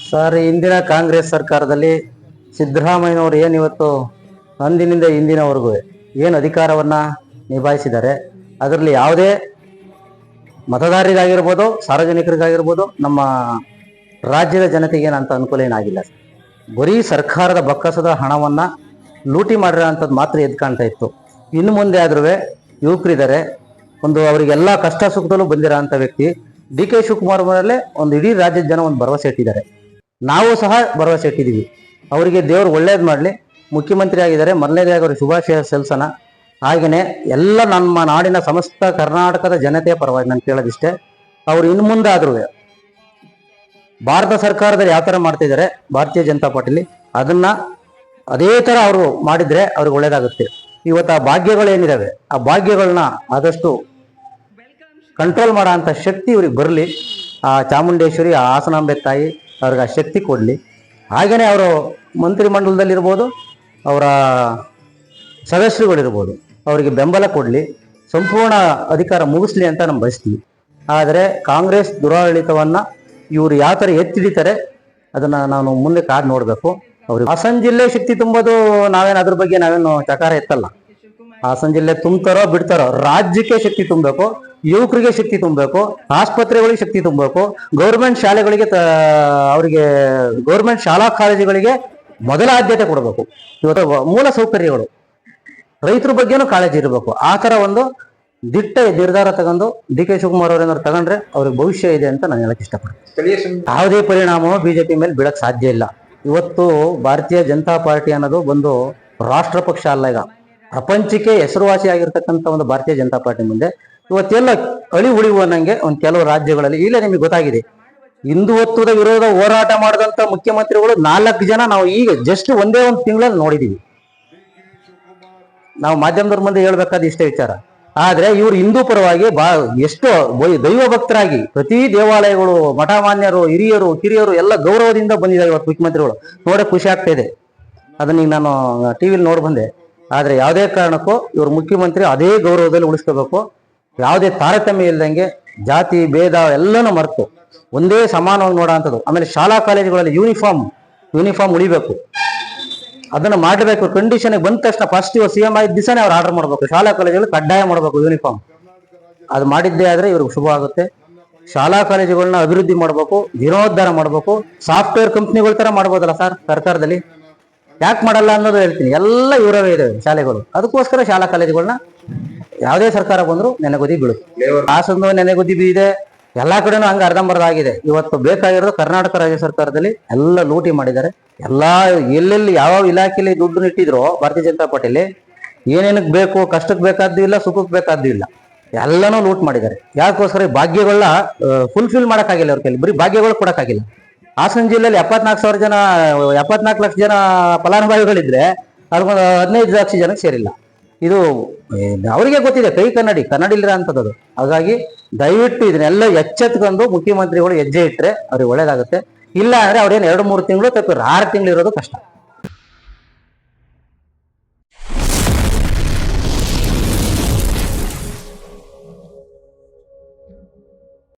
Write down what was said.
Sir, ಇಂದಿನ ಕಾಂಗ್ರೆಸ್ ಸರ್ಕಾರದಲ್ಲಿ ಸಿದ್ದರಾಮಯ್ಯನವರು ಏನಿವತ್ತು ಅಂದಿನಿಂದ ಇಂದಿನವರೆಗೂ ಏನು ಅಧಿಕಾರವನ್ನ ನಿಭಾಯಿಸಿದ್ದಾರೆ, ಅದರಲ್ಲಿ ಯಾವುದೇ ಮತದಾರರಿಗಾಗಿರ್ಬೋದು, ಸಾರ್ವಜನಿಕರಿಗಾಗಿರ್ಬೋದು, ನಮ್ಮ ರಾಜ್ಯದ ಜನತೆಗೆ ಏನಂತ ಅನುಕೂಲ ಏನಾಗಿಲ್ಲ. ಬರೀ ಸರ್ಕಾರದ ಬೊಕ್ಕಸದ ಹಣವನ್ನ ಲೂಟಿ ಮಾಡಿರೋಂಥದ್ದು ಮಾತ್ರ ಎದ್ದು ಕಾಣ್ತಾ ಇತ್ತು. ಇನ್ನು ಮುಂದೆ ಆದ್ರೂ ಯುವಕರಿದ್ದಾರೆ, ಅವರಿಗೆಲ್ಲ ಕಷ್ಟ ಸುಖದಲ್ಲೂ ಬಂದಿರೋ ಅಂಥ ವ್ಯಕ್ತಿ ಡಿ ಕೆ ಶಿವಕುಮಾರ್ ಅವರಲ್ಲೇ ಒಂದು ಇಡೀ ರಾಜ್ಯದ ಜನ ಒಂದು ಭರವಸೆ ಇಟ್ಟಿದ್ದಾರೆ. ನಾವು ಸಹ ಭರವಸೆ ಇಟ್ಟಿದ್ದೀವಿ. ಅವರಿಗೆ ದೇವರು ಒಳ್ಳೇದು ಮಾಡಲಿ. ಮುಖ್ಯಮಂತ್ರಿ ಆಗಿದ್ದಾರೆ, ಮೊದಲನೇದಾಗಿ ಅವರು ಶುಭಾಶಯ ಸಲ್ಲಿಸೋಣ. ಹಾಗೆಯೇ ಎಲ್ಲ ನಮ್ಮ ನಾಡಿನ ಸಮಸ್ತ ಕರ್ನಾಟಕದ ಜನತೆಯ ಪರವಾಗಿ ನಾನು ಕೇಳೋದಿಷ್ಟೇ, ಅವರು ಇನ್ನು ಮುಂದೆ ಆದ್ರೂ ಭಾರತ ಸರ್ಕಾರದಲ್ಲಿ ಯಾವ ಥರ ಮಾಡ್ತಿದ್ದಾರೆ ಭಾರತೀಯ ಜನತಾ ಪಾರ್ಟಿಲಿ, ಅದನ್ನ ಅದೇ ಥರ ಅವರು ಮಾಡಿದ್ರೆ ಅವ್ರಿಗೆ ಒಳ್ಳೇದಾಗುತ್ತೆ. ಇವತ್ತು ಆ ಭಾಗ್ಯಗಳು ಏನಿದಾವೆ, ಆ ಭಾಗ್ಯಗಳನ್ನ ಆದಷ್ಟು ಕಂಟ್ರೋಲ್ ಮಾಡೋ ಅಂಥ ಶಕ್ತಿ ಇವ್ರಿಗೆ ಬರಲಿ. ಆ ಚಾಮುಂಡೇಶ್ವರಿ, ಆ ಹಾಸನಾಂಬೆ ತಾಯಿ ಅವ್ರಿಗೆ ಆ ಶಕ್ತಿ ಕೊಡಲಿ. ಹಾಗೆಯೇ ಅವರು ಮಂತ್ರಿಮಂಡಲದಲ್ಲಿರ್ಬೋದು, ಅವರ ಸದಸ್ಯರುಗಳಿರ್ಬೋದು, ಅವರಿಗೆ ಬೆಂಬಲ ಕೊಡಲಿ, ಸಂಪೂರ್ಣ ಅಧಿಕಾರ ಮುಗಿಸ್ಲಿ ಅಂತ ನಾವು ಬಯಸ್ತೀವಿ. ಆದರೆ ಕಾಂಗ್ರೆಸ್ ದುರಾಡಳಿತವನ್ನು ಇವರು ಯಾವ ಥರ ಎತ್ತಿಡಿತಾರೆ ಅದನ್ನು ನಾನು ಮುಂದೆ ಕಾದು ನೋಡಬೇಕು. ಅವ್ರಿಗೆ ಹಾಸನ ಜಿಲ್ಲೆ ಶಕ್ತಿ ತುಂಬೋದು, ಅದ್ರ ಬಗ್ಗೆ ನಾವೇನು ಚಕಾರ ಎತ್ತಲ್ಲ. ಹಾಸನ ಜಿಲ್ಲೆ ತುಂಬ್ತಾರೋ ಬಿಡ್ತಾರೋ, ರಾಜ್ಯಕ್ಕೆ ಶಕ್ತಿ ತುಂಬಬೇಕು, ಯುವಕರಿಗೆ ಶಕ್ತಿ ತುಂಬಬೇಕು, ಆಸ್ಪತ್ರೆಗಳಿಗೆ ಶಕ್ತಿ ತುಂಬಬೇಕು, ಗೌರ್ಮೆಂಟ್ ಶಾಲೆಗಳಿಗೆ ಅವರಿಗೆ ಗೌರ್ಮೆಂಟ್ ಶಾಲಾ ಕಾಲೇಜುಗಳಿಗೆ ಮೊದಲ ಆದ್ಯತೆ ಕೊಡಬೇಕು. ಇವತ್ತು ಮೂಲ ಸೌಕರ್ಯಗಳು, ರೈತರ ಬಗ್ಗೆನೂ ಕಾಳಜಿ ಇರಬೇಕು. ಆ ಥರ ಒಂದು ದಿಟ್ಟ ನಿರ್ಧಾರ ತಗೊಂಡು ಡಿ ಕೆ ಶಿವಕುಮಾರ್ ಅವರೇನಾದ್ರು ತಗೊಂಡ್ರೆ ಅವ್ರಿಗೆ ಭವಿಷ್ಯ ಇದೆ ಅಂತ ನಾನು ಹೇಳಕ್ ಇಷ್ಟಪಡ್ತೀನಿ. ಯಾವುದೇ ಪರಿಣಾಮವೂ ಬಿಜೆಪಿ ಮೇಲೆ ಬೀಳಕ್ ಸಾಧ್ಯ ಇಲ್ಲ. ಇವತ್ತು ಭಾರತೀಯ ಜನತಾ ಪಾರ್ಟಿ ಅನ್ನೋದು ಒಂದು ರಾಷ್ಟ್ರ ಪಕ್ಷ ಅಲ್ಲ. ಈಗ ಪ್ರಪಂಚಕ್ಕೆ ಹೆಸರುವಾಸಿ ಆಗಿರ್ತಕ್ಕಂಥ ಒಂದು ಭಾರತೀಯ ಜನತಾ ಪಾರ್ಟಿ ಮುಂದೆ ಇವತ್ತೆಲ್ಲ ಅಳಿ ಉಳಿವು ಅನ್ನಂಗೆ ಒಂದು ಕೆಲವು ರಾಜ್ಯಗಳಲ್ಲಿ ಇಲ್ಲ. ನಿಮಗೆ ಗೊತ್ತಾಗಿದೆ, ಹಿಂದುತ್ವದ ವಿರೋಧ ಹೋರಾಟ ಮಾಡಿದಂತ ಮುಖ್ಯಮಂತ್ರಿಗಳು 4 ಜನ ನಾವು ಈಗ ಜಸ್ಟ್ ಒಂದೇ ಒಂದು ತಿಂಗಳಲ್ಲಿ ನೋಡಿದೀವಿ. ನಾವು ಮಾಧ್ಯಮದವ್ರ ಮುಂದೆ ಹೇಳ್ಬೇಕಾದ ಇಷ್ಟೇ ವಿಚಾರ. ಆದ್ರೆ ಇವರು ಹಿಂದೂ ಪರವಾಗಿ ಎಷ್ಟೋ ದೈವ ಭಕ್ತರಾಗಿ ಪ್ರತಿ ದೇವಾಲಯಗಳು, ಮಠಮಾನ್ಯರು, ಹಿರಿಯರು, ಕಿರಿಯರು ಎಲ್ಲ ಗೌರವದಿಂದ ಬಂದಿದ್ದಾರೆ ಇವತ್ತು ಮುಖ್ಯಮಂತ್ರಿಗಳು. ನೋಡಕ್ ಖುಷಿ ಆಗ್ತಾ ಇದೆ. ಅದನ್ನ ನಾನು ಟಿವಿಲಿ ನೋಡಿ ಬಂದೆ. ಆದ್ರೆ ಯಾವುದೇ ಕಾರಣಕ್ಕೂ ಇವರು ಮುಖ್ಯಮಂತ್ರಿ ಅದೇ ಗೌರವದಲ್ಲಿ ಉಳಿಸ್ಕೋಬೇಕು. ಯಾವುದೇ ತಾರತಮ್ಯ ಇಲ್ದಂಗೆ ಜಾತಿ ಭೇದ ಎಲ್ಲನೂ ಮರೆತು ಒಂದೇ ಸಮಾನವಾಗಿ ನೋಡೋ ಅಂಥದ್ದು. ಆಮೇಲೆ ಶಾಲಾ ಕಾಲೇಜುಗಳಲ್ಲಿ ಯೂನಿಫಾರ್ಮ್ ಉಳಿಬೇಕು, ಅದನ್ನ ಮಾಡಬೇಕು. ಕಂಡೀಷನ್ ಬಂದ ತಕ್ಷಣ ಫಸ್ಟ್ ಸಿ ಎಂ ಆಯ್ತು ದಿವಸನೇ ಅವ್ರು ಆರ್ಡರ್ ಮಾಡಬೇಕು. ಶಾಲಾ ಕಾಲೇಜುಗಳು ಕಡ್ಡಾಯ ಮಾಡಬೇಕು ಯೂನಿಫಾರ್ಮ್. ಅದು ಮಾಡಿದ್ದೇ ಆದ್ರೆ ಇವ್ರಿಗೆ ಶುಭ ಆಗುತ್ತೆ. ಶಾಲಾ ಕಾಲೇಜುಗಳನ್ನ ಅಭಿವೃದ್ಧಿ ಮಾಡಬೇಕು, ಜೀರ್ಣೋದ್ಧಾರ ಮಾಡಬೇಕು. ಸಾಫ್ಟ್ವೇರ್ ಕಂಪ್ನಿಗಳ ತರ ಮಾಡ್ಬೋದಲ್ಲ ಸರ್ ಸರ್ಕಾರದಲ್ಲಿ, ಯಾಕೆ ಮಾಡಲ್ಲ ಅನ್ನೋದು ಹೇಳ್ತೀನಿ. ಎಲ್ಲ ಇವರವೇ ಇದಾವೆ ಶಾಲೆಗಳು. ಅದಕ್ಕೋಸ್ಕರ ಶಾಲಾ ಕಾಲೇಜುಗಳನ್ನ ಯಾವುದೇ ಸರ್ಕಾರ ಬಂದ್ರು ನೆನೆಗುದಿ ಬೀಳುತ್ತೆ. ಹಾಸನ ನೆನೆಗುದಿ ಇದೆ, ಎಲ್ಲಾ ಕಡೆನೂ ಹಂಗ ಅರ್ಧಂಬರ್ಧ ಆಗಿದೆ. ಇವತ್ತು ಬೇಕಾಗಿರೋದು ಕರ್ನಾಟಕ ರಾಜ್ಯ ಸರ್ಕಾರದಲ್ಲಿ ಎಲ್ಲ ಲೂಟಿ ಮಾಡಿದ್ದಾರೆ. ಎಲ್ಲಾ ಎಲ್ಲೆಲ್ಲಿ ಯಾವ ಇಲಾಖೆಯಲ್ಲಿ ದುಡ್ಡು ಇಟ್ಟಿದ್ರು ಭಾರತೀಯ ಜನತಾ ಪಾರ್ಟಿಲಿ, ಏನೇನಕ್ಕೆ ಬೇಕು, ಕಷ್ಟಕ್ಕೆ ಬೇಕಾದ್ದು ಇಲ್ಲ, ಸುಖಕ್ಕೆ ಬೇಕಾದ್ದು ಇಲ್ಲ, ಎಲ್ಲನೂ ಲೂಟ್ ಮಾಡಿದ್ದಾರೆ. ಯಾಕೋಸ್ಕರ ಭಾಗ್ಯಗಳನ್ನ ಫುಲ್ಫಿಲ್ ಮಾಡೋಕ್ಕಾಗಿಲ್ಲ ಅವ್ರ ಕೈಲಿ, ಬರೀ ಭಾಗ್ಯಗಳು ಕೊಡಕ್ಕಾಗಿಲ್ಲ. ಹಾಸನ ಜಿಲ್ಲೆಯಲ್ಲಿ 74 ಲಕ್ಷ ಜನ ಫಲಾನುಭವಿಗಳಿದ್ರೆ ಅವ್ರಿಗೊಂದು 15 ಲಕ್ಷ ಜನಕ್ಕೆ ಸೇರಿಲ್ಲ. ಇದು ಅವರಿಗೆ ಗೊತ್ತಿದೆ, ಕನ್ನಡಿಲಿರ ಅಂತದ್ದು. ಹಾಗಾಗಿ ದಯವಿಟ್ಟು ಇದನ್ನೆಲ್ಲ ಎಚ್ಚೆತ್ಕೊಂಡು ಮುಖ್ಯಮಂತ್ರಿಗಳು ಹೆಜ್ಜೆ ಇಟ್ಟರೆ ಅವ್ರಿಗೆ ಒಳ್ಳೇದಾಗುತ್ತೆ. ಇಲ್ಲ ಅಂದ್ರೆ ಅವ್ರೇನು 2-3 ತಿಂಗಳು ತಪ್ಪಿ 6 ತಿಂಗಳು ಇರೋದು ಕಷ್ಟ.